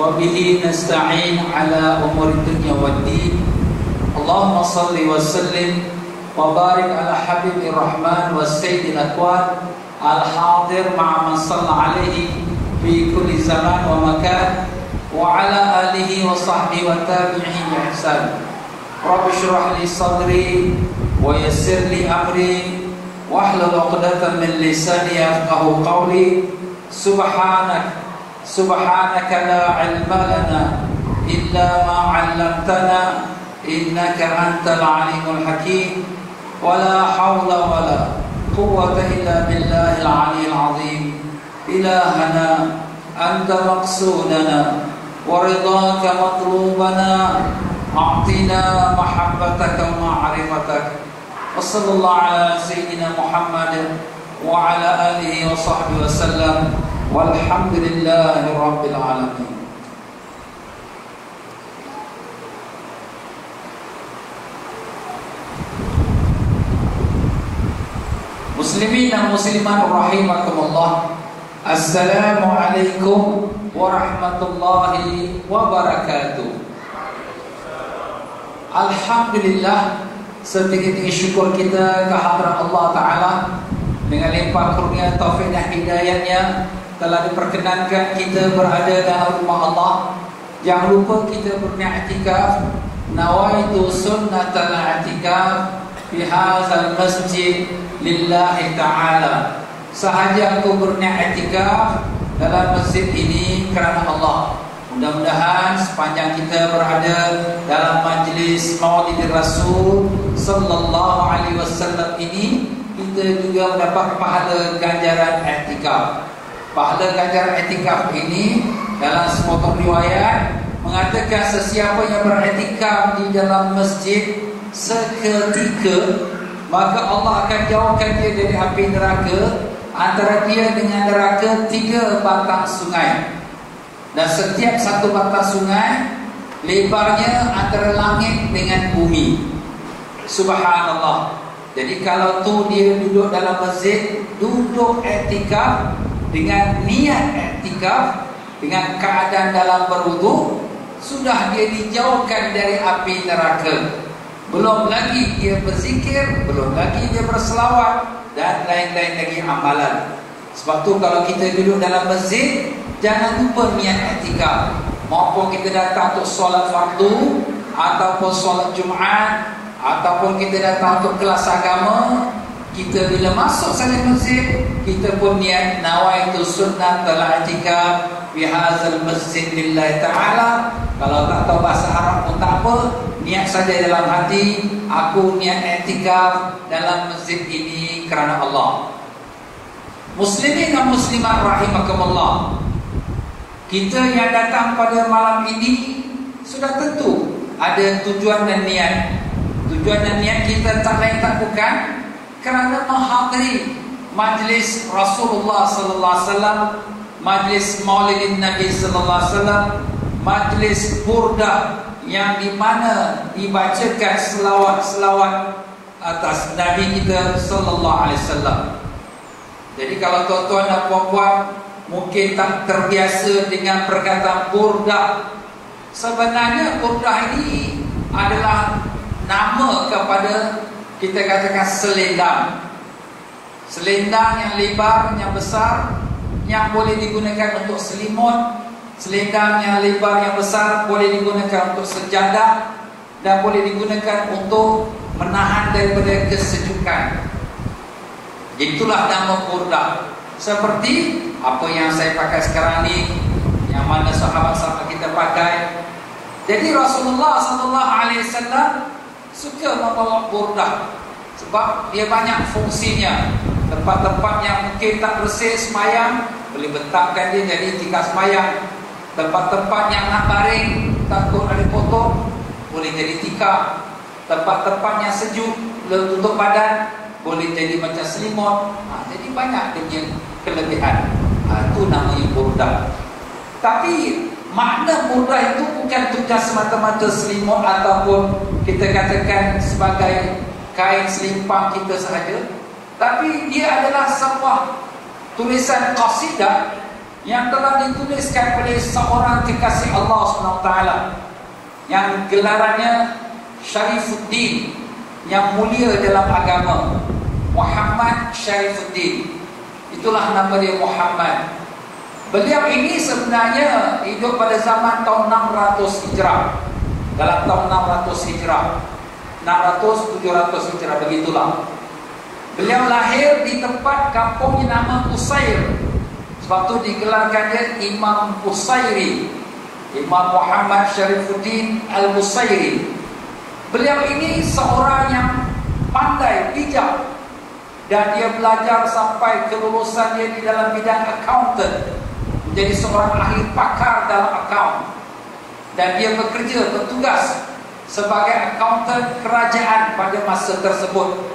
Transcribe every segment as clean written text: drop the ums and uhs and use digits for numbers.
وبه نستعين على أمور الدنيا والدين اللهم صل وسلم وبارك على حبيب الرحمن والسيد الأكوان الحاضر مع من صلى عليه في كل زمان ومكان وعلى آله وصحبه وتابعين بإحسان. رب اشرح لي صدري ويسر لي أمري واحلل عقدة من لساني يفقهوا قولي. سبحانك لا علم لنا إلا ما علمتنا إنك أنت العليم الحكيم ولا حول ولا قوة إلا بالله العلي العظيم. إلهنا أنت مقصودنا ورضاك مطلوبنا أعطنا محبتك ومعرفتك. وصلى الله على سيدنا محمد وعلى آله وصحبه وسلم والحمد لله رب العالمين. Muslimin dan muslimat rahimakumullah. Assalamualaikum warahmatullahi wabarakatuh. Alhamdulillah, setinggi syukur kita kehadrat Allah Ta'ala dengan limpah kurnia taufik dan hidayahnya telah diperkenankan kita berada dalam rumah Allah. Jangan lupa kita berni'atikaf. Nawaitu sunnatal i'tikaf fi hadzal masjid lillahi ta'ala. Sahaja aku berni'atikaf dalam masjid ini kerana Allah. Mudah-mudahan sepanjang kita berada dalam majlis Maulid Rasul sallallahu alaihi wasallam ini, kita juga mendapat pahala ganjaran i'tikaf. Pahala ganjaran i'tikaf ini dalam sepotong riwayat mengatakan sesiapa yang beriktikaf di dalam masjid seketika, maka Allah akan jauhkan dia dari api neraka, antara dia dengan neraka 3 batang sungai. Dan setiap satu batang sungai lebarnya antara langit dengan bumi. Subhanallah. Jadi kalau tu dia duduk dalam masjid, duduk i'tikaf dengan niat i'tikaf, dengan keadaan dalam berwudu, sudah dia dijauhkan dari api neraka. Belum lagi dia berzikir, belum lagi dia berselawat dan lain-lain lagi amalan. Sebab tu kalau kita duduk dalam masjid, jangan lupa niat i'tikaf. Maupun kita datang untuk solat fardu, ataupun solat Jumaat, ataupun kita datang untuk kelas agama, kita bila masuk saja masjid, kita pun niat nawaitu sunnatal i'tikaf fi hadzal masjid lillahi ta'ala. Kalau tak tahu bahasa Arab pun tak apa, niat saja dalam hati, aku niat i'tikaf dalam masjid ini kerana Allah. Muslimin dan muslimat rahimakumullah, kita yang datang pada malam ini sudah tentu ada tujuan dan niat. Tujuan dan niat kita tak lain tak bukan kerana menghadiri majlis Rasulullah sallallahu alaihi wasallam, majlis Maulid Nabi sallallahu alaihi wasallam, majlis burdah yang di mana dibacakan selawat-selawat atas Nabi kita sallallahu alaihi wasallam. Jadi kalau tuan-tuan dan puan-puan mungkin tak terbiasa dengan perkataan burdah, sebenarnya burdah ini adalah nama kepada, kita katakan, selendang. Selendang yang lebar, yang besar, yang boleh digunakan untuk selimut. Selendang yang lebar, yang besar boleh digunakan untuk sejadah dan boleh digunakan untuk menahan daripada kesejukan. Itulah nama burdah. Seperti apa yang saya pakai sekarang ni, yang mana sahabat-sahabat kita pakai. Jadi Rasulullah SAW suka membawa burdah sebab dia banyak fungsinya. Tempat-tempat yang mungkin tak bersih semayang, boleh bentakkan dia jadi tikar semayang. Tempat-tempat yang nak baring, takut ada kotor, boleh jadi tikar. Tempat-tempat yang sejuk, tutup badan, boleh jadi macam selimut. Jadi banyak dia punya kelebihan. Itu namanya burdah. Tapi makna burdah itu bukan tugas semata-mata selimut ataupun kita katakan sebagai kain selimpang kita sahaja. Tapi dia adalah sebuah tulisan qasidah yang telah dituliskan oleh seorang kekasih Allah SWT yang gelarannya Syarifuddin, yang mulia dalam agama, Muhammad Syarifuddin. Itulah nama dia, Muhammad. Beliau ini sebenarnya hidup pada zaman tahun 600 Hijrah. Dalam tahun 600 Hijrah, 600-700 Hijrah, begitulah. Beliau lahir di tempat kampungnya nama Usair. Sebab tu digelarkan dia Imam Usairi, Imam Muhammad Syarifuddin Al-Usairi. Beliau ini seorang yang pandai, bijak, dan dia belajar sampai kelulusan dia di dalam bidang accountant, menjadi seorang ahli pakar dalam akaun. Dan dia bekerja, bertugas sebagai accountant kerajaan pada masa tersebut.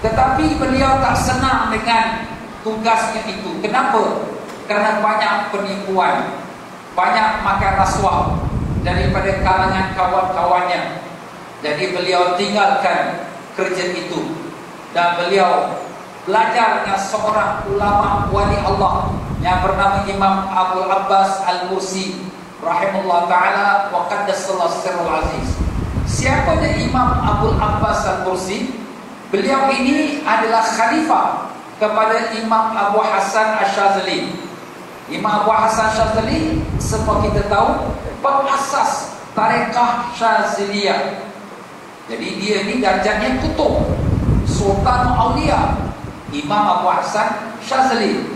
Tetapi beliau tak senang dengan tugasnya itu. Kenapa? Kerana banyak penipuan, banyak makan rasuah daripada kalangan kawan-kawannya. Jadi beliau tinggalkan kerja itu dan beliau belajar dengan seorang ulama wali Allah yang bernama Imam Abul Abbas Al-Mursi rahimahullah ta'ala wa qaddasallahu sirrul aziz. Siapa dia Imam Abul Abbas Al-Mursi? Beliau ini adalah khalifah kepada Imam Abu Hasan Asyazali. Imam Abu Hasan Asyazali, seperti kita tahu, pengasas tarekah Syazaliyah. Jadi dia ni darjatnya kutub, Sultan Aulia, Imam Abu Hasan Syazali.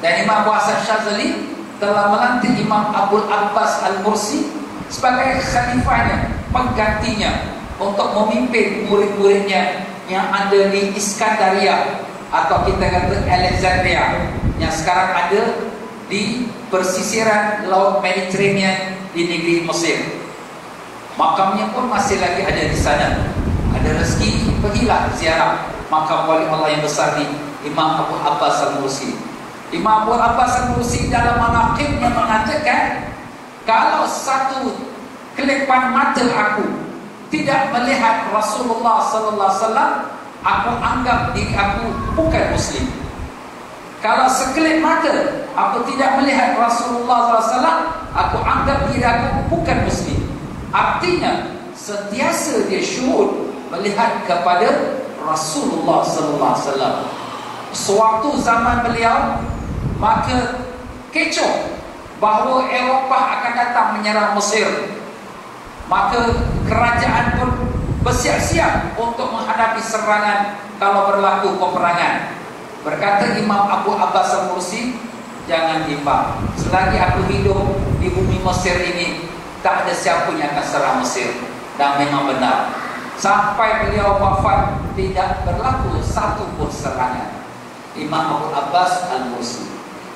Dan Imam Abu Hasan Syazali telah melantik Imam Abul Abbas Al-Mursi sebagai khalifahnya, penggantinya, untuk memimpin murid-muridnya yang ada di Iskandaria, atau kita kata Alexandria, yang sekarang ada di persisiran Laut Mediterranean di negeri Mesir. Makamnya pun masih lagi ada di sana. Ada rezeki, pergilah ziarah makam wali Allah yang besar ni, Imam Abul Abbas Al-Mursi. Imam Abul Abbas Al-Mursi dalam manaqibnya mengatakan, kalau satu kelipan mata aku tidak melihat Rasulullah sallallahu alaihi wasallam, aku anggap diri aku bukan muslim. Kalau sekelip mata aku tidak melihat Rasulullah sallallahu alaihi wasallam, aku anggap diri aku bukan muslim. Artinya sentiasa dia syuhud melihat kepada Rasulullah sallallahu alaihi wasallam. Sewaktu zaman beliau, maka kecoh bahawa Eropah akan datang menyerang Mesir. Maka kerajaan pun bersiap-siap untuk menghadapi serangan kalau berlaku peperangan. Berkata Imam Abu Abbas Al-Mursi, jangan bimbang, selagi aku hidup di bumi Mesir ini, tak ada siapa yang akan serang Mesir. Dan memang benar, sampai beliau wafat tidak berlaku satu pun serangan. Imam Abu Abbas Al-Mursi.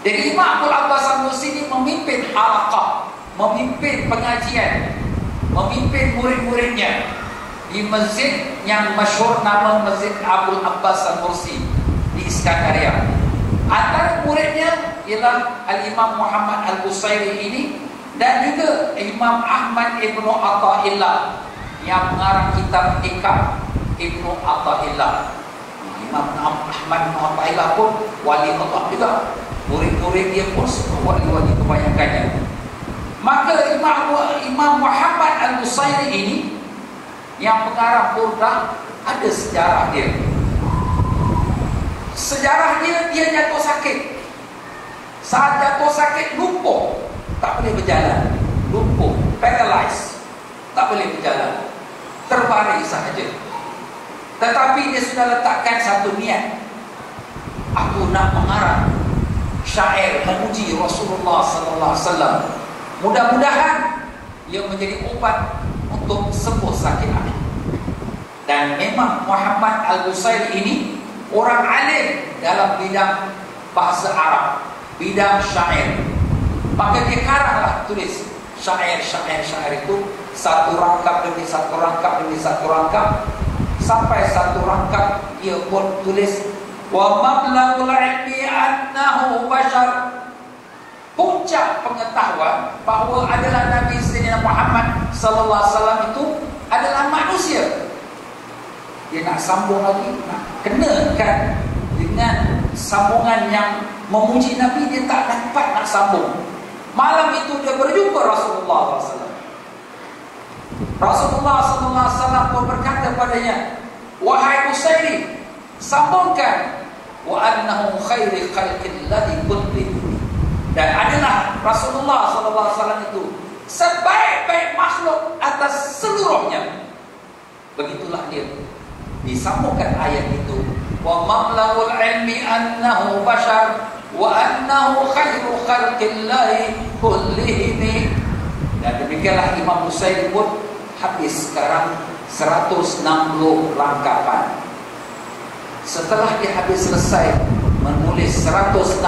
Jadi Imam Abu Abbas Al-Mursi ini memimpin halaqah, memimpin pengajian, memimpin murid-muridnya di masjid yang masyhur nama Masjid Abdul Abbas Al-Mursi di Iskandaria. Antara muridnya ialah Al-Imam Muhammad Al-Usairi ini, dan juga Imam Ahmad Ibnu Atta'illah yang mengarang kitab Ikam Ibnu Atta'illah. Imam Ahmad Ibnu Atta'illah pun wali Allah juga. Murid-murid dia pun semua wali-wali kebanyakannya. Maka Imam Muhammad Al-Usairi ini yang pengarang Burdah, ada sejarah dia. Sejarah dia jatuh sakit. Saat jatuh sakit lumpuh, tak boleh berjalan, lumpuh, paralyzed, tak boleh berjalan, terbaring sahaja. Tetapi dia sudah letakkan satu niat, aku nak mengarang syair memuji Rasulullah sallallahu alaihi wasallam. Mudah-mudahan ia menjadi obat untuk sembuh sakit hati. Dan memang Muhammad Al-Usairi ini orang alim dalam bidang bahasa Arab, bidang syair. Maka dia karanglah tulis syair itu, satu rangkap demi satu rangkap demi satu rangkap, sampai satu rangkap dia pun tulis wa mablagul ilmi annahu bashar. Puncak pengetahuan bahawa adalah Nabi Sayyidina Muhammad sallallahu alaihi wasallam itu adalah manusia. Dia nak sambung lagi, nak kenakan dengan sambungan yang memuji Nabi, dia tak dapat nak sambung. Malam itu dia berjumpa Rasulullah SAW. Rasulullah SAW pun berkata padanya, wahai Busairi, sambungkan, wa annahu khairi khalqillahi kulli. Dan adalah Rasulullah SAW itu sebaik-baik makhluk atas seluruhnya. Begitulah dia. Disambungkan ayat itu, wa mablagul ilmi annahu bashar wa annahu khairu khalqillahi kullihim. Dan demikianlah Imam Busairi pun habis sekarang 160 rangkapan. Setelah dia habis selesai menulis 160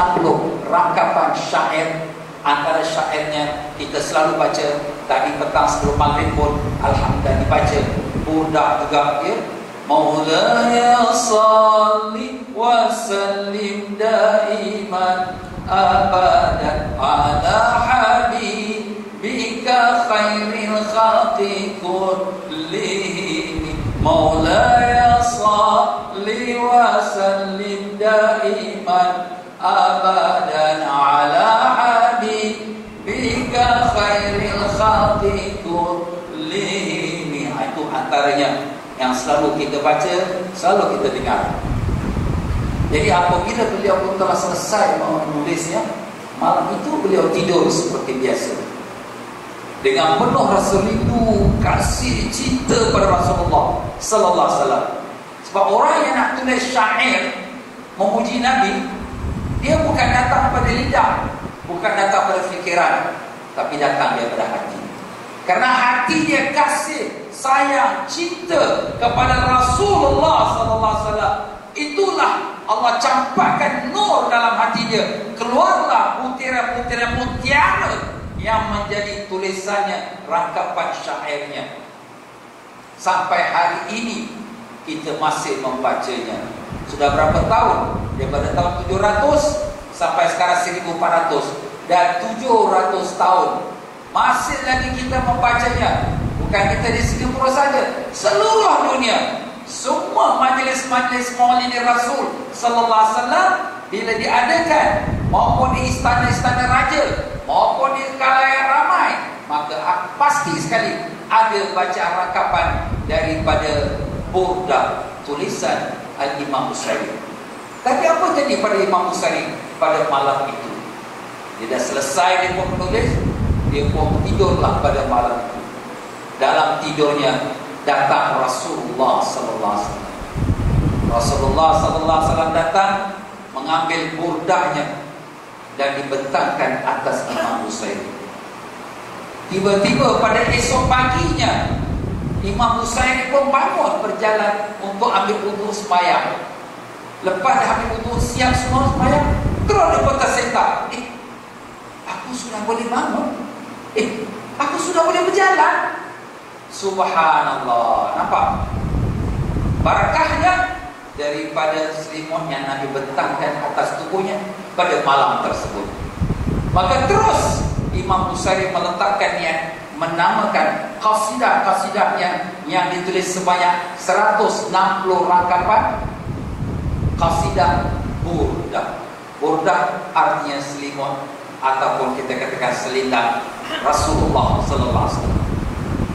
rangkapan syair, antara syairnya kita selalu baca tadi petang sebelum maghrib pun alhamdulillah dibaca. Budak juga dia, Maulaya salli wa sallim daiman abadan ala habibika khairil khalqi kullihim. Maulaya salli wa sallim daiman abadan ala habibika khairil khalqi kullihim. Itu antaranya yang selalu kita baca, selalu kita dengar. Jadi apabila beliau pun telah selesai menulisnya, malam itu beliau tidur seperti biasa, dengan penuh rasa rindu, kasih, cinta pada Rasulullah Sallallahu Alaihi Wasallam. Sebab orang yang nak tulis syair memuji Nabi, dia bukan datang pada lidah, bukan datang pada fikiran, tapi datang daripada hati. Karena hati dia kasih, sayang, cinta kepada Rasulullah Sallallahu Alaihi Wasallam. Itulah Allah campakkan nur dalam hati dia. Keluarlah butiran-butiran mutiara yang menjadi tulisannya, rangkapan syairnya. Sampai hari ini kita masih membacanya. Sudah berapa tahun? Daripada tahun 700 sampai sekarang 1400. Dan 700 tahun masih lagi kita membacanya. Bukan kita di Singapura saja, seluruh dunia. Semua majlis-majlis Maulid Rasul Sallallahu Alaihi Wasallam bila diadakan, maupun di istana-istana raja, maupun di khalayak ramai, maka pasti sekali ada baca rangkapan daripada burdah tulisan Al-Imam Busairi. Tapi apa jadi pada Imam Busairi pada malam itu? Dia dah selesai dia pun menulis, dia pun tidurlah pada malam itu. Dalam tidurnya datang Rasulullah Sallallahu Alaihi Wasallam. Rasulullah Sallallahu Alaihi Wasallam datang mengambil burdahnya dan dibentangkan atas Imam Busairi. Tiba-tiba pada esok paginya, Imam Busairi pun bangun berjalan untuk ambil wudu sembahyang. Lepas dah ambil wudu siang semua sembahyang, terus dia pun tersentak. Aku sudah boleh bangun. Aku sudah boleh berjalan. Subhanallah. Nampak barakahnya daripada selimut yang Nabi bentangkan atas tubuhnya pada malam tersebut. Maka terus Imam Busairi meletakkan niat menamakan kasidah-kasidah yang ditulis sebanyak 160 rangkapan kasidah burdah. Burdah artinya selimut ataupun kita katakan selindang Rasulullah Sallallahu Alaihi Wasallam.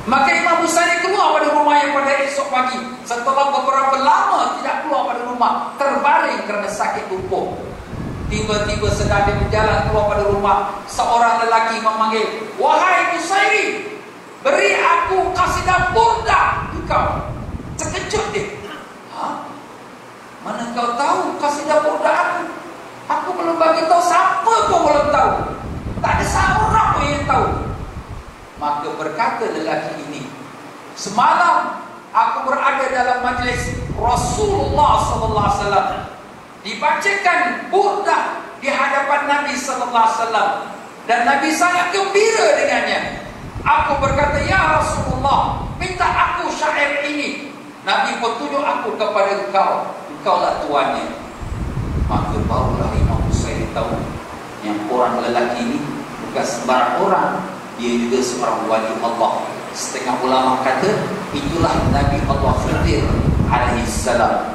Maka Imam Busairi keluar pada rumahnya pada esok pagi. Setelah beberapa lama tidak keluar pada rumah, terbaring kerana sakit lumpuh. Tiba-tiba sedang dia berjalan keluar pada rumah, seorang lelaki memanggil, wahai Busairi, beri aku kasidah burdah engkau. Terkejut dia. Mana kau tahu kasidah burdah aku? Aku belum bagi tahu, siapa pun belum tahu. Tak ada seorang pun yang tahu. Maka berkata lelaki ini, semalam aku berada dalam majlis Rasulullah Sallallahu Alaihi Wasallam, dibacakan burdah di hadapan Nabi Sallallahu Alaihi Wasallam, dan Nabi sangat gembira dengannya. Aku berkata, ya Rasulullah, minta aku syair ini. Nabi pun tunjuk aku kepada engkau, engkaulah tuannya. Maka barulah Imam Busairi tahu yang orang lelaki ini bukan sembarang orang, dia juga seorang wali Allah. Setengah ulama kata itulah Nabi Allah Khidir alaihi salam.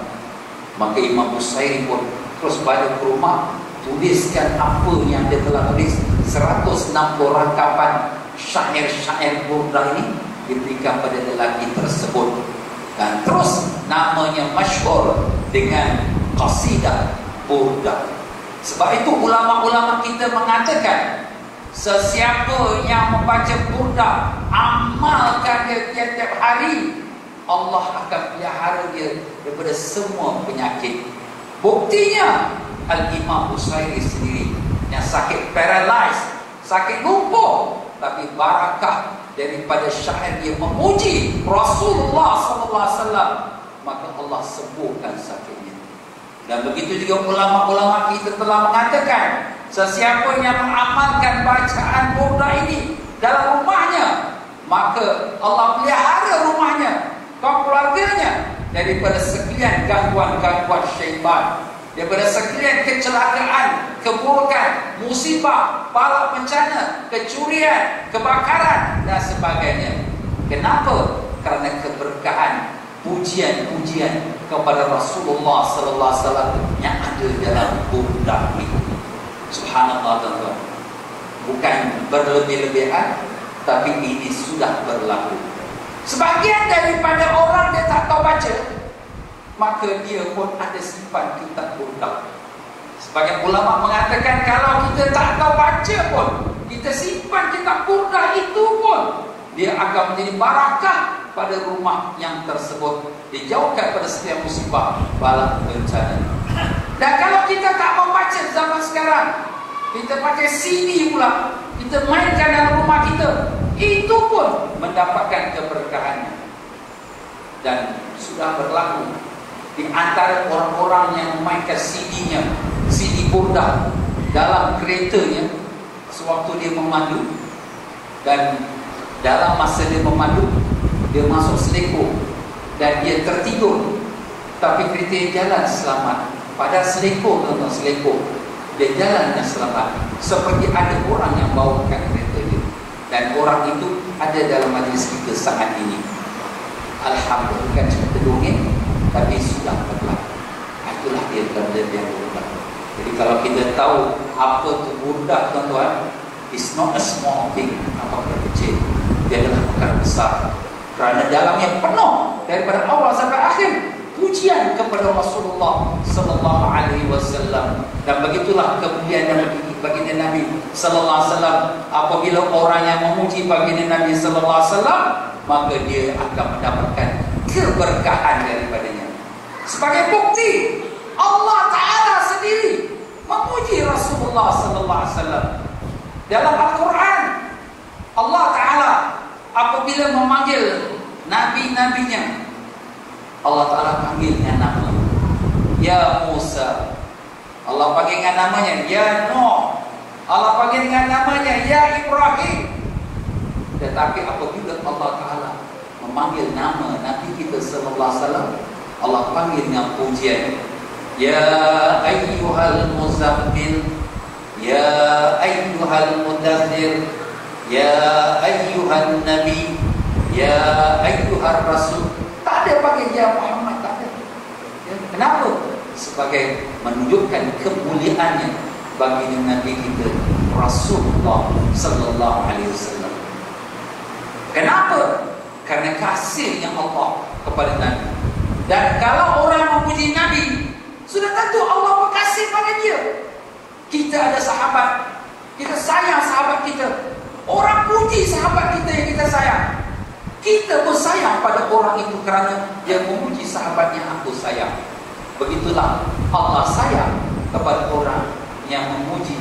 Maka Imam Busairi pun terus balik ke rumah, tuliskan apa yang dia telah tulis, 160 rangkapan syair-syair burda ini diberikan pada lelaki tersebut, dan terus namanya masyhur dengan qasidah burda. Sebab itu ulama-ulama kita mengatakan, sesiapa yang membaca burda, amalkan dia tiap-tiap hari, Allah akan pelihara dia daripada semua penyakit. Buktinya Al-Imam Busairi sendiri yang sakit paralyzed, sakit lumpuh, tapi barakah daripada syair dia memuji Rasulullah SAW, maka Allah sembuhkan sakitnya. Dan begitu juga ulama-ulama kita telah mengatakan, sesiapa yang mengamalkan bacaan burda ini dalam rumahnya, maka Allah pelihara rumahnya, keluarganya daripada sekalian gangguan-gangguan syaitan, daripada sekalian kecelakaan, keburukan, musibah, bala bencana, kecurian, kebakaran dan sebagainya. Kenapa? Kerana keberkahan, pujian-pujian kepada Rasulullah sallallahu alaihi wasallam yang ada dalam burda ini. Subhanallah, tuan-tuan. Bukan berlebih-lebihan, tapi ini sudah berlaku. Sebagian daripada orang dia tak tahu baca, maka dia pun ada simpan kitab burda. Sebagian ulama mengatakan, kalau kita tak tahu baca pun, kita simpan kitab burda itu pun, dia akan menjadi barakah pada rumah yang tersebut, dijauhkan pada setiap musibah, bala bencana. Dan kalau kita tak membaca zaman sekarang, kita pakai CD pula, kita mainkan dalam rumah kita, itu pun mendapatkan keberkahannya. Dan sudah berlaku di antara orang-orang yang memainkan CD-nya, CD burda dalam keretanya sewaktu dia memandu, dan dalam masa dia memandu, dia masuk seleko dan dia tertidur, tapi kereta jalan selamat. Pada seleko, tuan-tuan, seleko dia jalan dengan selamat, seperti ada orang yang bawakan kereta dia, dan orang itu ada dalam majlis kita saat ini. Alhamdulillah, bukan cerita dongeng, tapi sudah berlaku. Itulah dia tanda yang berlaku. Jadi kalau kita tahu apa itu burda, tuan-tuan, it's not a small thing, apakah kecil, dia adalah perkara besar, kerana dalamnya penuh daripada awal sampai akhir pujian kepada Rasulullah sallallahu alaihi wasallam. Dan begitulah kemuliaan dan baginda Nabi sallallahu alaihi wasallam. Apabila orang yang memuji baginda Nabi sallallahu alaihi wasallam, maka dia akan mendapatkan keberkahan daripadanya. Sebagai bukti, Allah Ta'ala sendiri memuji Rasulullah sallallahu alaihi wasallam dalam Al-Quran. Allah Ta'ala apabila memanggil nabi-nabinya, Allah Ta'ala panggil dengan nama. Ya Musa, Allah panggil dengan namanya. Ya Nuh, Allah panggil dengan namanya. Ya Ibrahim. Tetapi apabila Allah Ta'ala memanggil nama Nabi kita sallallahu alaihi wasallam, Allah panggil dengan pujian. Ya ayyuhal muzammil, ya ayyuhal mudaththir, ya ayyuhan nabi, ya ayyuhar rasul. Tak ada panggil ya Muhammad, tak ada. Ya, kenapa? Sebagai menunjukkan kemuliaannya bagi Nabi kita Rasulullah sallallahu alaihi wasallam. Kenapa? Karena kasihnya Allah kepada Nabi. Dan kalau orang memuji Nabi, sudah tentu Allah berkasih pada dia. Kita ada sahabat, kita sayang sahabat kita. Orang puji sahabat kita yang kita sayang, kita pun sayang pada orang itu kerana dia memuji sahabatnya, aku sayang. Begitulah Allah sayang kepada orang yang memuji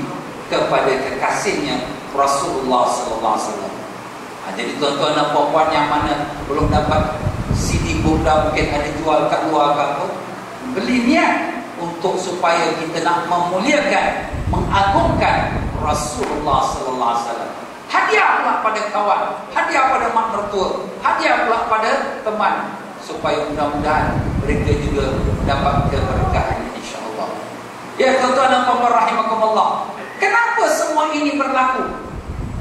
kepada kekasihnya Rasulullah sallallahu alaihi wasallam. Jadi tuan-tuan dan puan-puan yang mana belum dapat CD burda, mungkin ada jual kat luar ke apa, beli niat untuk supaya kita nak memuliakan, mengagungkan Rasulullah sallallahu alaihi wasallam. Hadiah pula pada kawan, hadiah pada mak mertua, hadiah pula pada teman, supaya mudah-mudahan mereka juga dapat keberkahan, insya-Allah. Ya tuan-tuan dan puan-puan rahimakumullah, kenapa semua ini berlaku?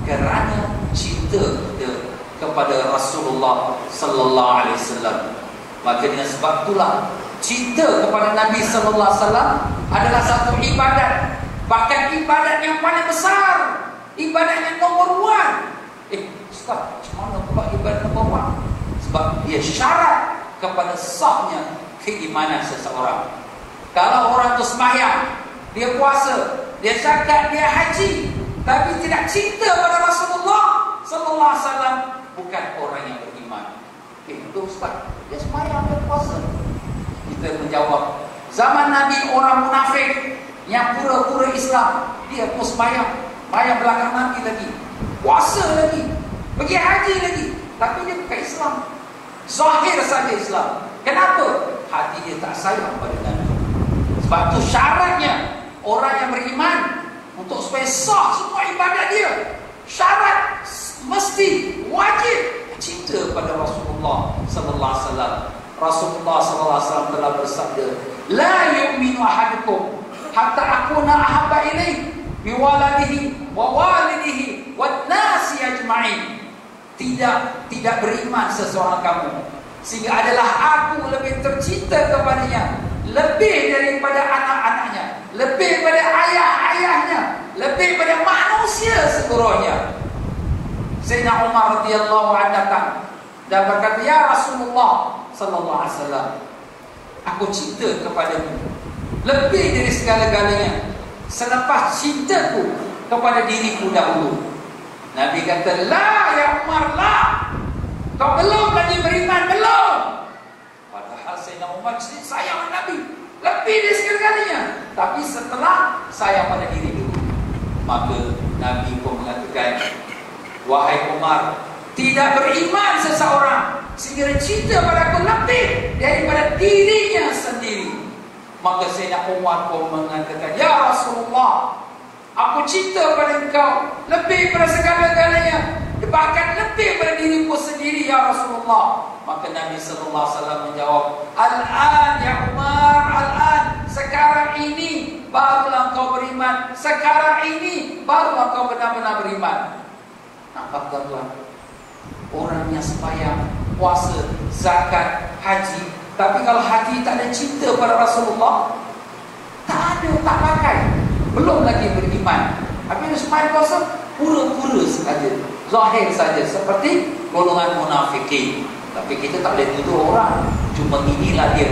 Kerana cinta kita kepada Rasulullah sallallahu alaihi wasallam. Maka dengan sebab itulah cinta kepada Nabi sallallahu alaihi wasallam adalah satu ibadat Bahkan ibadat yang paling besar, ibadat yang nombor 1. Ustaz, macam mana pula ibadat nombor 1? Sebab dia syarat kepada sahnya keimanan seseorang. Kalau orang tu sembahyang, dia puasa, dia zakat, dia haji, tapi tidak cinta pada Rasulullah sallallahu alaihi wasallam, bukan orang yang beriman. Itu Ustaz, dia sembahyang, dia puasa. Kita menjawab, zaman Nabi orang munafik yang pura-pura Islam, dia pun sembahyang, sembahyang belakang Nabi lagi, puasa lagi, pergi haji lagi, tapi dia bukan Islam. Zahir saja Islam. Kenapa? Hati dia tak sayang pada Nabi. Sebab tu syaratnya orang yang beriman, untuk supaya sah semua ibadat dia, syarat mesti wajib cinta pada Rasulullah sallallahu alaihi wasallam. Rasulullah sallallahu alaihi wasallam telah bersabda, la yu'minu ahadukum hatta akuna ahabba ilaihi biwaladihi wa walidihi wan nasi ajma'in. Tidak beriman seseorang kamu sehingga adalah aku lebih tercinta kepadanya lebih daripada anak-anaknya, lebih pada ayah-ayahnya, lebih pada manusia seluruhnya. Sayyidina Umar radhiyallahu anhu datang dan berkata, ya Rasulullah sallallahu alaihi wasallam, aku cinta kepadamu lebih dari segala-galanya selepas cintaku kepada diriku dahulu. Nabi kata, la ya Umar, la, kau belum lagi beriman, belum. Padahal Sayyidina Umar sayang Nabi lebih dari segala-galanya, tapi setelah sayang pada diri dulu. Maka Nabi pun mengatakan, wahai Umar, tidak beriman seseorang sehingga cinta pada aku lebih daripada dirinya sendiri. Maka Sayyidina Umar pun mengatakan, ya Rasulullah, aku cinta pada engkau lebih pada segala-galanya, bahkan lebih pada diriku sendiri, ya Rasulullah. Maka Nabi sallallahu alaihi wasallam menjawab, al-an ya Umar, al-an, sekarang ini barulah kau beriman, sekarang ini barulah kau benar-benar beriman. Nampak tuan-tuan, orang yang sembahyang, puasa, zakat, haji, tapi kalau hati tak ada cinta pada Rasulullah, tak ada, tak pakai, belum lagi beriman. Tapi dia sembahyang puasa pura-pura saja, zahir saja, seperti golongan munafikin. Tapi kita tak boleh tuduh orang. Cuma inilah dia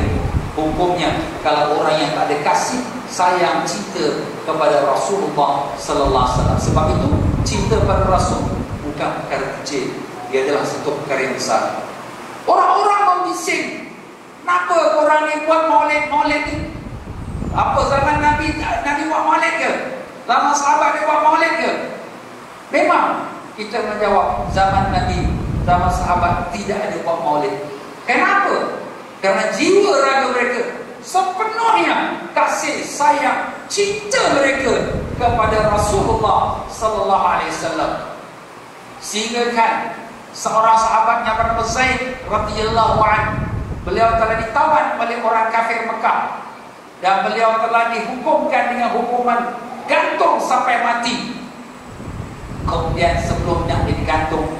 hukumnya kalau orang yang tak ada kasih sayang cinta kepada Rasulullah sallallahu alaihi wasallam. Sebab itu cinta pada Rasul bukan perkara kecil, dia adalah satu perkara yang besar. Orang-orang membising, kenapa korang ni buat maulid ni? Apa zaman Nabi buat maulid ke? Zaman sahabat dia buat maulid ke? Memang kita menjawab, zaman Nabi, zaman sahabat tidak ada buat maulid. Kenapa? Karena jiwa raga mereka sepenuhnya kasih sayang cinta mereka kepada Rasulullah sallallahu alaihi wasallam. Sehingga kan seorang sahabatnya bernama Zaid radhiyallahu anhu, beliau telah ditawan oleh orang kafir Mekah dan beliau telah dihukumkan dengan hukuman gantung sampai mati. Kemudian sebelum nak digantung,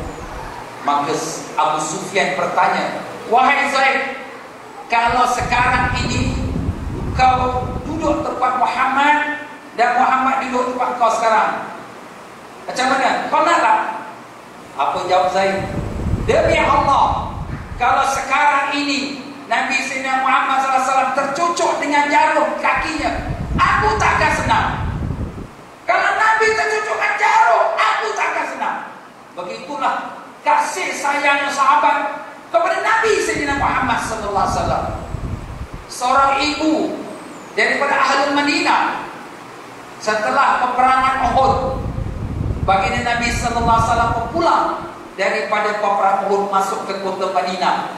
maka Abu Sufyan bertanya, wahai Zaid, kalau sekarang ini kau duduk tempat Muhammad dan Muhammad duduk tempat kau sekarang, macam mana? Kau nak tak? Apa jawab Zaid? Demi Allah, kalau sekarang ini Nabi Sayyidina Muhammad SAW tercucuk dengan jarum kakinya, aku takkan senang. Kalau Nabi tercucuk dengan jarum, aku takkan senang. Begitulah kasih sayangnya sahabat kepada Nabi Sayyidina Muhammad SAW. Seorang ibu daripada Ahlul Madinah, setelah peperangan Uhud, baginda Nabi SAW pulang daripada peperangan Uhud masuk ke kota Madinah.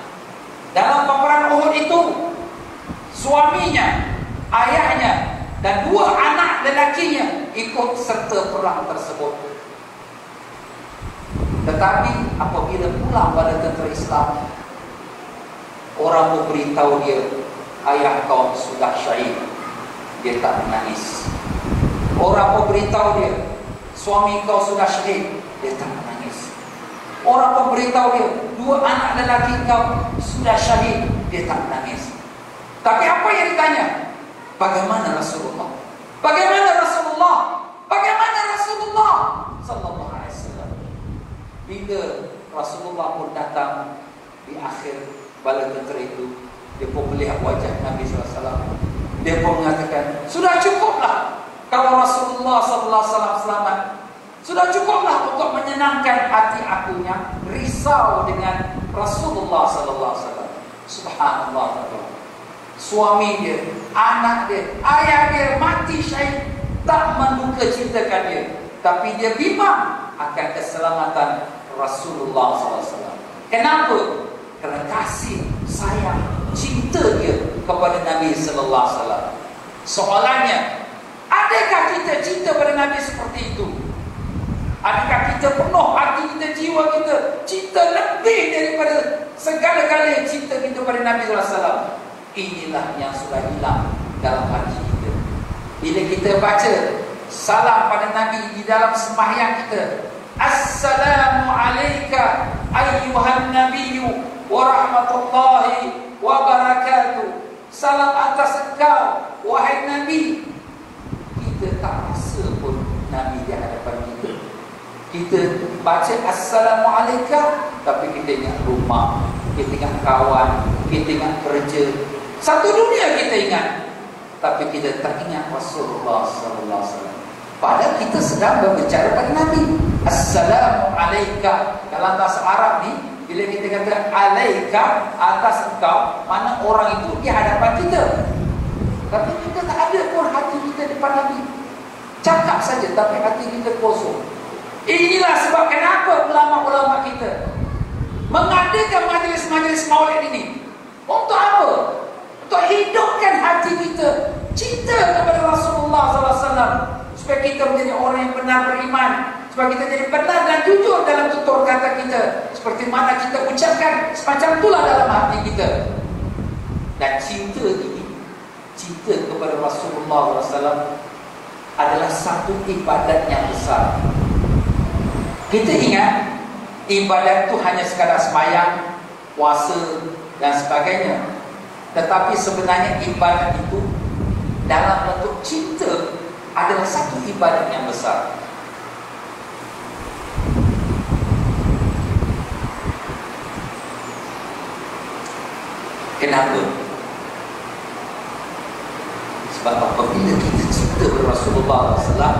Dalam peperangan Uhud itu, suaminya, ayahnya dan 2 anak lelakinya ikut serta perang tersebut. Tetapi apabila pulang pada tentera Islam, orang memberitahu dia, ayah kau sudah syahid. Dia tak menangis. Orang memberitahu dia, suami kau sudah syahid. Dia tak menangis. Orang memberitahu dia, 2 anak lelaki kau sudah syahid. Dia tak menangis. Tapi apa yang ditanya? Bagaimana Rasulullah? Bagaimana Rasulullah? Bagaimana Rasulullah sallallahu alaihi wasallam? Bila Rasulullah pun datang di akhir bala tentera itu, dia pun melihat wajah Nabi sallallahu alaihi wasallam. Dia pun mengatakan, sudah cukuplah kalau Rasulullah sallallahu alaihi wasallam selamat. Sudah cukuplah untuk menyenangkan hati akunya risau dengan Rasulullah sallallahu alaihi wasallam. Subhanallah. Suami dia, anak dia, ayah dia mati syahid, tak menduka cintakan dia, tapi dia bimbang akan keselamatan Rasulullah sallallahu alaihi wasallam. Kenapa? Kerana kasih, sayang, cinta dia kepada Nabi sallallahu alaihi wasallam. Soalannya, adakah kita cinta pada Nabi seperti itu? Adakah kita penuh hati kita, jiwa kita cinta lebih daripada segala-galanya cinta kita pada Nabi sallallahu alaihi wasallam? Inilah yang sudah hilang dalam hati kita. Bila kita baca salam pada Nabi di dalam sembahyang kita, Assalamu alayka ayyuhan nabiyyu wa rahmatullahi wa barakatuh. Salam atas engkau wahai Nabi. Kita tak rasa pun Nabi di hadapan kita. Kita baca Assalamu alayka, tapi kita ingat rumah, kita ingat kawan, kita ingat kerja, satu dunia kita ingat, tapi kita tak ingat Rasulullah sallallahu alaihi wasallam. Padahal kita sedang berbicara pada Nabi. Assalamu alayka. Dalam bahasa Arab ni, bila kita kata alayka, atas engkau, mana orang itu di hadapan kita. Tapi kita tak ada pun hati kita depan Nabi. Cakap saja tapi hati kita kosong. Inilah sebab kenapa ulama-ulama kita mengadakan majlis-majlis maulid ini. Untuk apa? Untuk hidupkan hati kita cinta kepada Rasulullah sallallahu alaihi wasallam, supaya kita menjadi orang yang benar beriman, supaya kita jadi benar dan jujur dalam tutur kata kita, seperti mana kita ucapkan, semacam itulah dalam hati kita. Dan cinta ini, cinta kepada Rasulullah sallallahu alaihi wasallam adalah satu ibadat yang besar. Kita ingat ibadat itu hanya sekadar sembahyang, puasa dan sebagainya. Tetapi sebenarnya ibadat itu dalam bentuk cinta adalah satu ibadat yang besar. Kenapa? Sebab apabila kita cinta kepada Rasulullah SAW,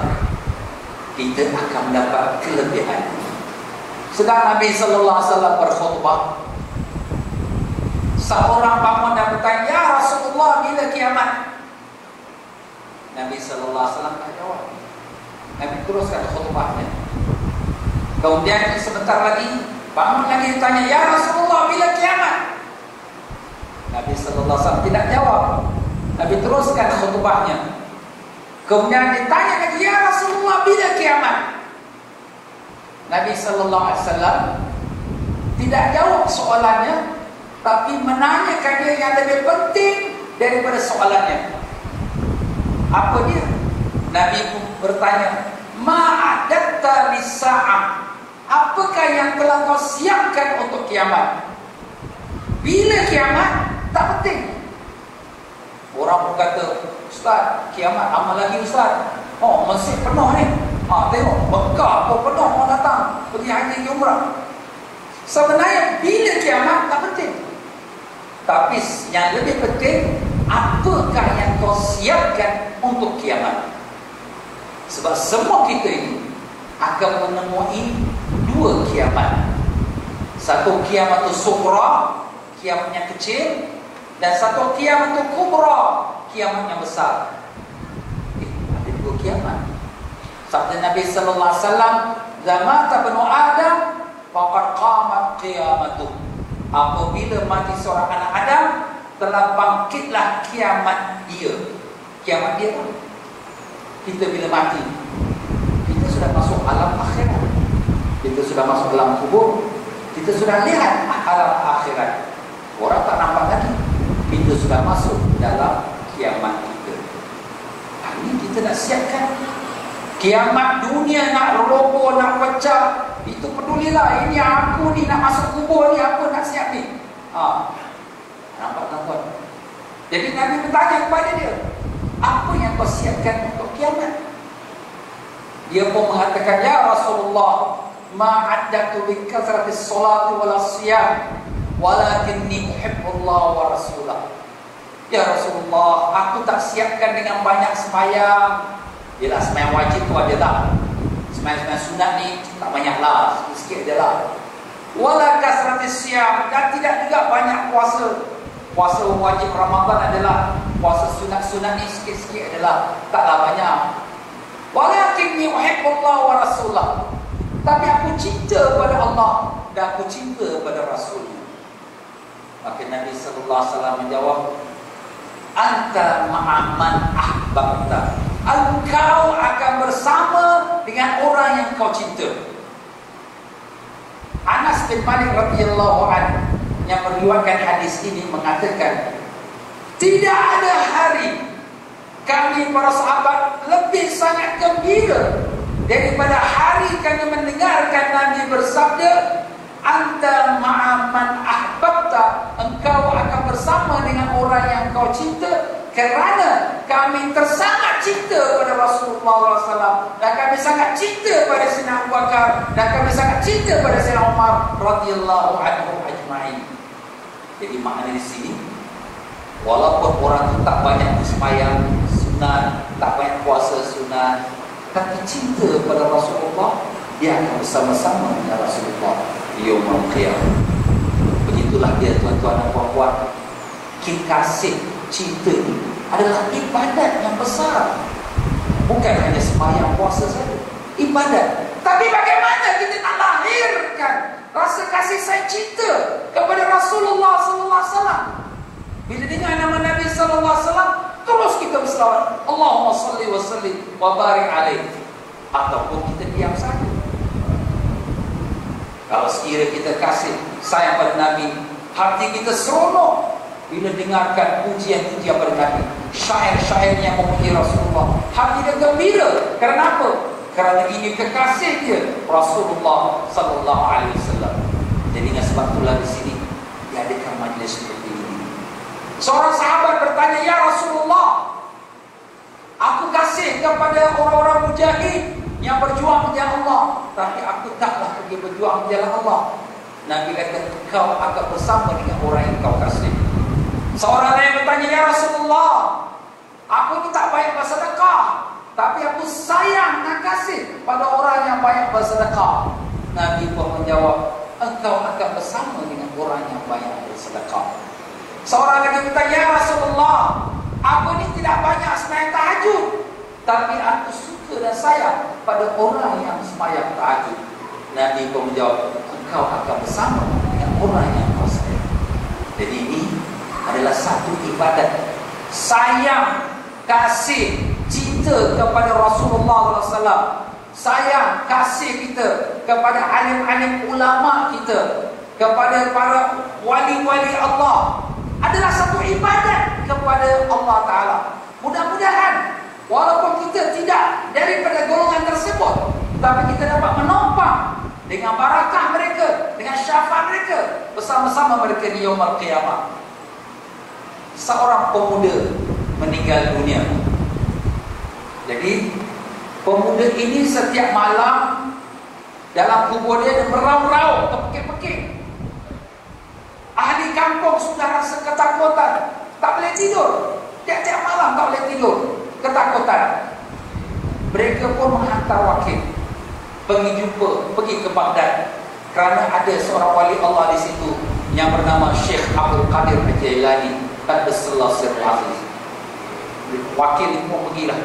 kita akan mendapat kelebihan. Sedang Nabi sallallahu alaihi wasallam berkhutbah, seorang bangun dan bertanya, "Ya Rasulullah, bila kiamat?" Nabi sallallahu alaihi wasallam tak jawab. Nabi teruskan khutbahnya. Kemudian sebentar lagi bangun lagi bertanya, "Ya Rasulullah, bila kiamat?" Nabi sallallahu alaihi wasallam tidak jawab. Nabi teruskan khutbahnya. Kemudian ditanya lagi, "Ya Rasulullah, bila kiamat?" Nabi sallallahu alaihi wasallam tidak jawab soalannya, tapi menanyakan dia yang lebih penting daripada soalannya. Apa dia? Nabi pun bertanya, "Ma'adatta lis-sa'ah?" Apakah yang telah kau siapkan untuk kiamat? Bila kiamat? Tak penting. Orang pun kata, "Ustaz, kiamat amal lagi Ustaz. Oh, masjid penuh ni. Tengok, Mekah pun penuh orang datang pergi haji ke umrah." Sebenarnya bila kiamat tak penting. Tapi yang lebih penting, apakah yang kau siapkan untuk kiamat? Sebab semua kita ini akan menemui dua kiamat. Satu kiamat itu sughra, kiamat yang kecil, dan satu kiamat itu kubra, kiamat yang besar. Ada dua kiamat. Sabda Nabi sallallahu alaihi wasallam, "Zamata banu Adam faqad qamat qiyamatuh." Apabila mati seorang anak Adam, telah bangkitlah kiamat dia. Kiamat dia pun, kita bila mati, kita sudah masuk alam akhirat. Kita sudah masuk alam kubur. Kita sudah lihat alam akhirat. Orang tak nampak lagi. Kita sudah masuk dalam kiamat kita. Ini kita nak siapkan. Kiamat dunia nak roboh, nak pecah, itu pedulilah. Ini aku ni nak masuk kubur ni, apa nak siap ni? Nampak tuan-tuan? Jadi Nabi bertanya kepada dia, Apa yang kau siapkan untuk kiamat? Dia pun mengatakan, ya Rasulullah, ma'addatu bi kathratis salati wal siyam, walakinni uhibbullah wa rasulah. Ya Rasulullah, aku tak siapkan dengan banyak sembahyang. Yelah, sembahyang wajib tu ada tak? Sembahyang sunat ni tak banyak lah, sikit-sikit je lah. Wala kasratis siyam, dan tidak juga banyak puasa. Puasa wajib Ramadan adalah, puasa sunat-sunat ni sikit-sikit adalah, taklah banyak. Walakinni uhibbullah wa rasulah, tapi aku cinta pada Allah dan aku cinta pada Rasulnya. Maka Nabi sallallahu alaihi wasallam menjawab, anta ma'aman ahbabta, engkau akan bersama dengan orang yang kau cinta. Anas bin Malik radhiyallahu anhu yang meriwayatkan hadis ini mengatakan, tidak ada hari kami para sahabat lebih sangat gembira daripada hari kami mendengarkan Nabi bersabda, anta ma'aman ahbabta, engkau akan bersama dengan orang yang kau cinta, kerana kami tersangat cinta pada Rasulullah SAW, dan kami sangat cinta pada Sayyidina Abu Bakar, dan kami sangat cinta pada Sayyidina Umar radhiyallahu anhu ajma'in. Jadi makna di sini, walaupun orang itu tak banyak sembahyang sunat, tak banyak puasa sunat, tapi cinta pada Rasulullah, dia akan bersama-sama dengan Rasulullah di yaumul qiyamah. Begitulah dia tuan-tuan dan puan-puan. Kasih, cinta ini adalah ibadat yang besar. Bukan hanya sembahyang puasa saja, ibadat. Tapi bagaimana kita nak lahirkan rasa kasih sayang cinta kepada Rasulullah sallallahu alaihi wasallam? Bila dengar nama Nabi sallallahu alaihi wasallam, terus kita berselawat, Allahumma salli wa sallim wa barik alaihi. Ataupun kita diam saja. Kalau sekiranya kita kasih sayang pada Nabi, hati kita seronok bila dengarkan pujian-pujian pada Nabi, syair-syair yang memuji Rasulullah, hati dia gembira. Kerana apa? Kerana ini kekasih dia, Rasulullah sallallahu alaihi wasallam. Jadi dengan sebab itulah di sini diadakan majlis seperti ini. Seorang sahabat bertanya, ya Rasulullah, aku kasih kepada orang-orang mujahid yang berjuang di jalan Allah, tapi aku taklah pergi berjuang di jalan Allah. Nabi kata, kau akan bersama dengan orang yang kau kasih. Seorang lain bertanya, ya Rasulullah, aku ni tak banyak bersedekah, tapi aku sayang dan kasih pada orang yang banyak bersedekah. Nabi pun menjawab, engkau akan bersama dengan orang yang banyak bersedekah. Seorang lagi bertanya, ya Rasulullah, aku ni tidak banyak sembahyang tahajud, tapi aku suka dan sayang pada orang yang sembahyang tahajud. Nabi pun menjawab, engkau akan bersama dengan orang yang kau sayang. Jadi ini adalah satu ibadat, sayang, kasih, cinta kepada Rasulullah SAW, sayang, kasih kita kepada alim-alim ulama kita, kepada para wali-wali Allah, adalah satu ibadat kepada Allah Ta'ala. Mudah-mudahan walaupun kita tidak daripada golongan tersebut, tapi kita dapat menopang dengan barakah mereka, dengan syafaat mereka, bersama-sama mereka di yaumul qiyamah. Seorang pemuda meninggal dunia. Jadi pemuda ini setiap malam dalam kubur dia meraung-raung, terpekik-pekik. Ahli kampung sudah rasa ketakutan, tak boleh tidur. Tiap-tiap malam tak boleh tidur, ketakutan. Mereka pun menghantar wakil pergi jumpa, pergi ke Baghdad, kerana ada seorang wali Allah di situ yang bernama Syekh Abdul Qadir Al-Jailani Qaddasallahu sirruhu aziz. Wakil itu pun pergilah,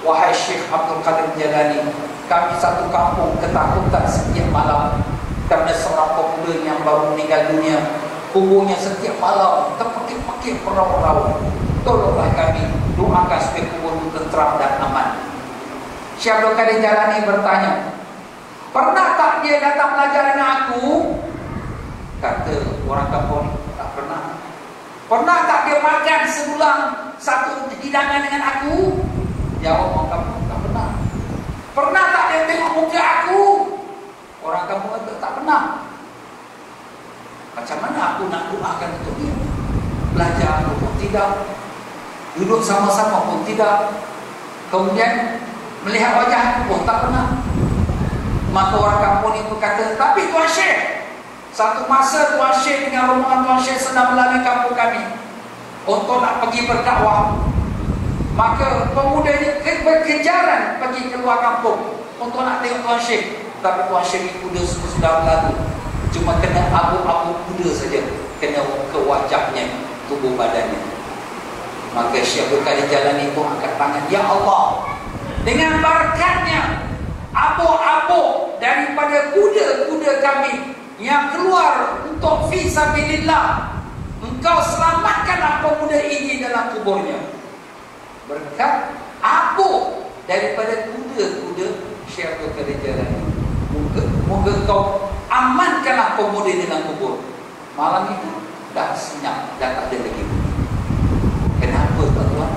wahai Syekh Abdul Qadir Al-Jailani, kami satu kampung ketakutan setiap malam kerana seorang pemuda yang baru meninggal dunia. Kuburnya setiap malam terpekik-pekik peraung-raung. Tolonglah kami, doakan supaya kubur itu tenteram dan aman. Syekh Abdul Qadir Jalani bertanya, pernah tak dia datang belajar dengan aku? Kata orang kampung, tak pernah. Pernah tak dia makan sebulan satu hidangan dengan aku? Jawab orang kampung, tak pernah. Pernah tak dia tengok muka aku? Orang kampung kata, tak pernah. Macam mana aku nak doakan untuk dia? Belajar atau tidak? Duduk sama-sama pun tidak. Kemudian melihat wajah aku pun tak pernah. Maka orang kampung ini berkata, tapi Tuan Syekh, satu masa Tuan Syekh dengan rombongan Tuan Syekh sedang melalui kampung kami untuk nak pergi berdakwah. Maka pemuda ini berkejaran pergi keluar kampung untuk nak tengok Tuan Syekh. Tapi Tuan Syekh ni kuda sudah berlalu, cuma kena abu-abu kuda saja, kena ke wajahnya, tubuh badannya. Maka Syekh berkali jalan itu angkat tangan, ya Allah, dengan barakatnya abu-abu daripada kuda-kuda kami yang keluar untuk fi sabilillah, Engkau selamatkanlah pemuda ini dalam kuburnya. Berkat abu daripada kuda-kuda Syekh berkali jalan, moga Engkau amankanlah pemuda dalam kubur. Malam itu dah senyap, dah tak ada lagi. Kenapa tuan-tuan?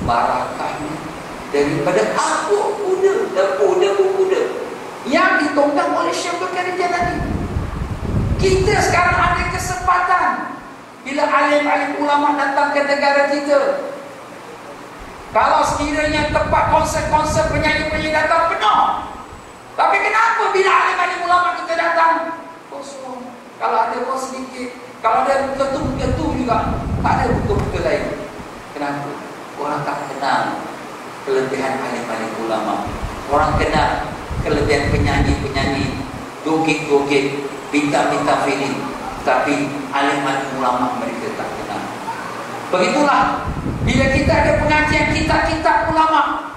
Barakahnya daripada abu kuda, debu kuda yang ditunggang oleh Syekh berkali jalan ini. Kita sekarang ada kesempatan bila alim-alim ulama datang ke negara kita. Kalau sekiranya tempat konsert-konsert penyanyi-penyanyi datang penuh, tapi kenapa bila alim-alim ulama kita datang kosong? Kalau ada pun sedikit, kalau ada ketum-ketum juga, tak ada buku-buku lain. Kenapa? Orang tak kenal kelebihan alim-alim ulama. Orang kenal kelebihan penyanyi-penyanyi, gogek-gogek, bintang-bintang film, tapi alim-alim ulama mereka tak kenal. Begitulah bila kita ada pengajian kitab-kitab ulama,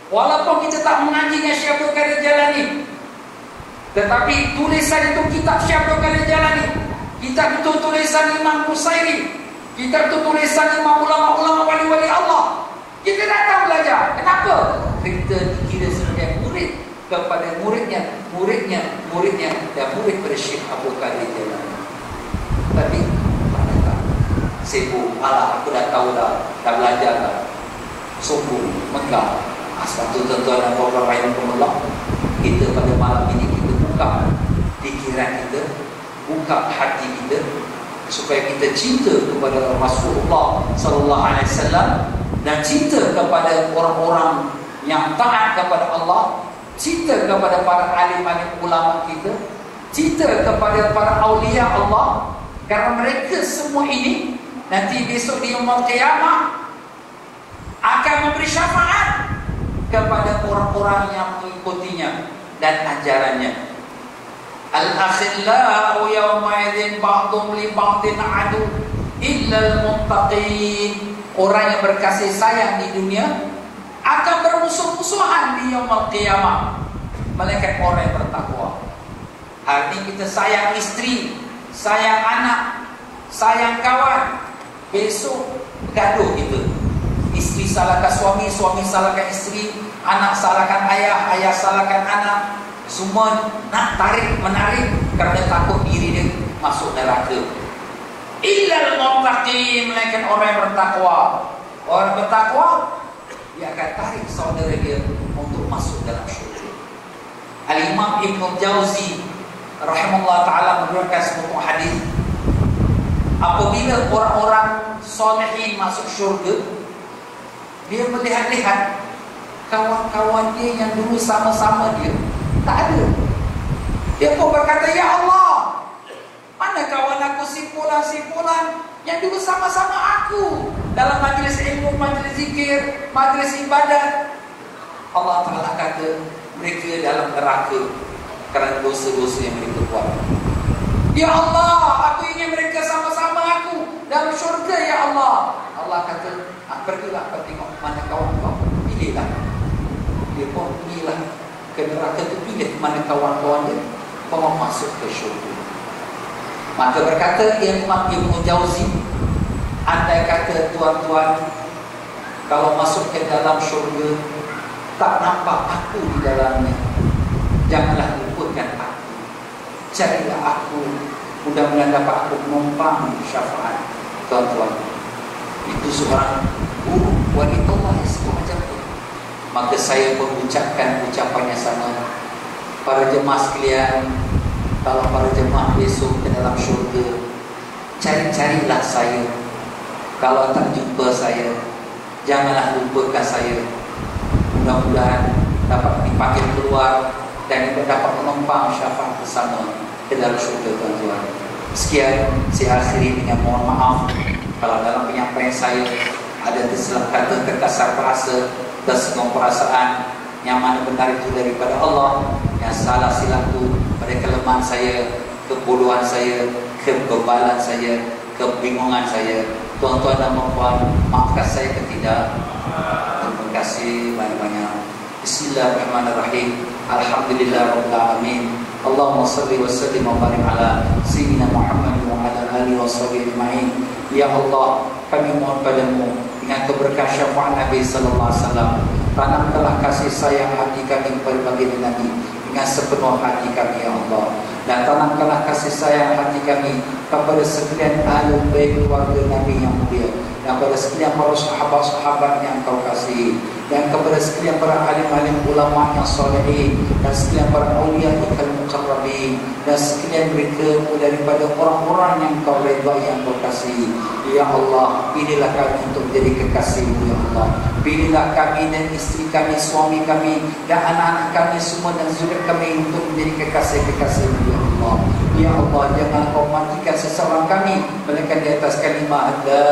walaupun kita tak mengaji dengan Syekh Abdul Qadir Jalani, tetapi tulisan itu kitab Syekh Abdul Qadir Jalani, kitab itu tulisan Imam Busairi, kitab itu tulisan imam ulama-ulama wali-wali Allah, kita datang belajar. Kenapa? Kita dikira sebagai murid kepada muridnya, dan murid pada Syekh Abdul Qadir Jalani. Tapi tak datang, sibuk, alah aku dah tahu dah belajar dah, sombong, megah. Sebab tu tuan-tuan dan puan-puan rahimahkumullah, kita pada malam ini kita buka fikiran kita, buka hati kita, supaya kita cinta kepada Rasulullah sallallahu alaihi wasallam, dan cinta kepada orang-orang yang taat kepada Allah, cinta kepada para alim-alim ulama kita, cinta kepada para aulia Allah, kerana mereka semua ini nanti besok di yaumul qiyamah akan memberi syafaat kepada orang-orang yang mengikutinya dan ajarannya. Al-akhillau yawma idzin ba'dhum li ba'din adu illa al-muttaqin. Orang yang berkasih sayang di dunia akan bermusuh-musuhan di yaumul qiyamah, melainkan orang yang bertakwa. Hari ini kita sayang isteri, sayang anak, sayang kawan, besok gaduh kita. Isteri salahkan suami, suami salahkan isteri, anak salahkan ayah, ayah salahkan anak. Semua nak tarik menarik kerana takut diri dia masuk neraka. Illal muttaqin, melainkan orang yang bertakwa. Orang bertakwa, dia akan tarik saudara dia untuk masuk dalam syurga. Al-Imam Ibn Jauzi rahimahullah ta'ala menurunkan sebuah hadis, apabila orang-orang solehin masuk syurga, dia melihat-lihat kawan-kawan dia yang dulu sama-sama dia tak ada. Dia pun berkata, ya Allah, mana kawan aku simpulan-simpulan yang dulu sama-sama aku dalam majlis ilmu, majlis zikir, majlis ibadat. Allah Ta'ala kata mereka dalam neraka kerana dosa-dosa yang mereka buat. Ya Allah, aku ingin mereka sama-sama aku dalam syurga, ya Allah. Allah kata, pergilah kau tengok mana kawan kau, pilihlah. Dia pun pilihlah ke neraka itu, pilih mana kawan-kawan dia, bawa masuk ke syurga. Maka berkata Imam Ibn Jauzi, andai kata tuan-tuan kalau masuk ke dalam syurga tak nampak aku di dalamnya, janganlah luputkan aku, carilah aku, mudah-mudahan dapat aku menumpang syafaat. Tuan-tuan, itu seorang guru wanita Allah semacam itu. Maka saya mengucapkan ucapan yang sama, para jemaah sekalian, kalau para jemaah besok ke dalam syurga, cari-carilah saya. Kalau tak jumpa saya, Janganlah lupakan saya. Mudah-mudahan dapat dipanggil keluar dan juga dapat menumpang syafaat bersama ke dalam syurga tuan-tuan. Sekian, saya akhiri dengan mohon maaf kalau dalam penyampaian saya ada tersilap kata, terkasar bahasa, tersinggung perasaan. Yang mana benar itu daripada Allah, yang salah silap itu pada kelemahan saya, kebodohan saya, kebebalan saya, kebingungan saya. Tuan-tuan dan puan-puan, maafkan saya ketidak. Terima kasih banyak-banyak. Bismillahirrahmanirrahim. Alhamdulillahirabbil alamin. Allahumma salli wa sallim wa barik ala sayyidina Muhammad wa ala alihi washabihi ajma'in. Ya Allah, kami mohon padamu dengan keberkahan syafaat Nabi sallallahu alaihi wasallam, tanamkanlah kasih sayang hati kami kepada baginda Nabi dengan sepenuh hati kami ya Allah, dan tanamkanlah kasih sayang hati kami kepada sekalian ahlul bait keluarga Nabi yang mulia, dan kepada sekalian para sahabat-sahabat yang kau kasihi, dan kepada sekalian para alim-alim ulama yang salihin, dan sekalian para aulia ikal muqarrabin, dan sekalian mereka daripada orang-orang yang kau redai yang kau kasihi. Ya Allah, pilihlah kami untuk menjadi kekasih-Mu ya Allah. Pilihlah kami dan isteri kami, suami kami dan anak-anak kami semua dan zuriat kami untuk menjadi kekasih-kekasih-Mu ya Allah. Ya Allah, jangan kau matikan seseorang kami melainkan di atas kalimah la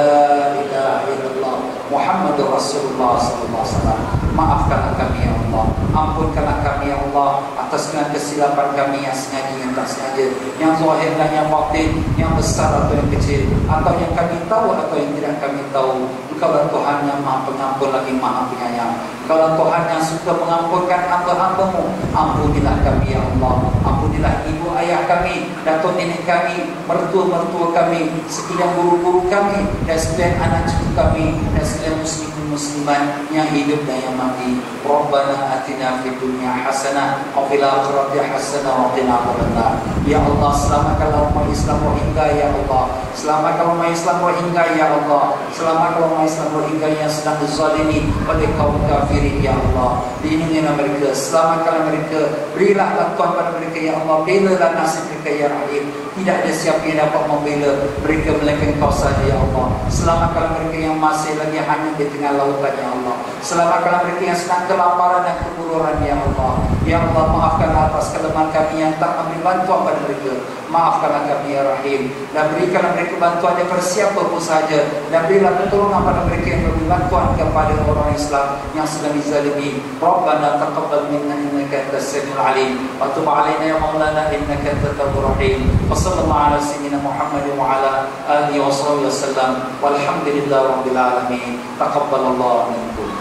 ilaha illallah Muhammadur Rasulullah sallallahu alaihi wasallam. Maafkanlah kami ya Allah, ampunkanlah kami ya Allah atas segala kesilapan kami yang sengaja yang tak sengaja, yang zahir dan yang batin, yang besar atau yang kecil, atau yang kami tahu atau yang tidak kami tahu. Engkaulah Tuhan yang Maha Pengampun lagi Maha Penyayang. Engkaulah Tuhan yang suka mengampunkan hamba-hamba-Mu. Ampunilah kami ya Allah, ampunilah ibu ayah kami, datuk nenek kami, mertua-mertua kami, sekalian guru-guru kami, dan sekalian anak cucu kami, dan sekalian muslimin-muslimat yang hidup dan yang mati. Rabbana atina fid dunya hasanah wa fil akhirati hasanah wa qina adzabannar. Ya Allah, selamatkanlah umat Islam Rohingya ya Allah. Selamatkanlah umat Islam Rohingya ya Allah. Selamatkanlah umat Islam Rohingya yang sedang dizalimi oleh kaum kafirin ya Allah. Lindungilah mereka, selamatkanlah mereka, berilah bantuan pada mereka ya Allah. Belalah nasib mereka ya Rahim. Tidak ada siapa yang dapat membela mereka melainkan Kau saja ya Allah. Selamatkanlah mereka yang masih lagi hanyut di tengah lautan ya Allah. Selamatkanlah mereka yang sedang kelaparan dan keburukan ya Allah. Ya Allah, maafkanlah atas kelemahan kami yang tak memberi bantuan pada mereka. Maafkanlah kami ya Rahim, dan berikanlah mereka bantuan daripada siapa pun sahaja, dan berilah pertolongan pada mereka yang memberi bantuan kepada orang Islam yang sedang dizalimi. Rabbana taqabbal minna innaka antas samiul alim wa tub alaina ya maulana innaka antat tawwabur rahim. Wa sallallahu ala sayyidina Muhammad wa ala alihi wa sahbihi wasallam. Walhamdulillahirabbil alamin. Taqabbalallahu minkum.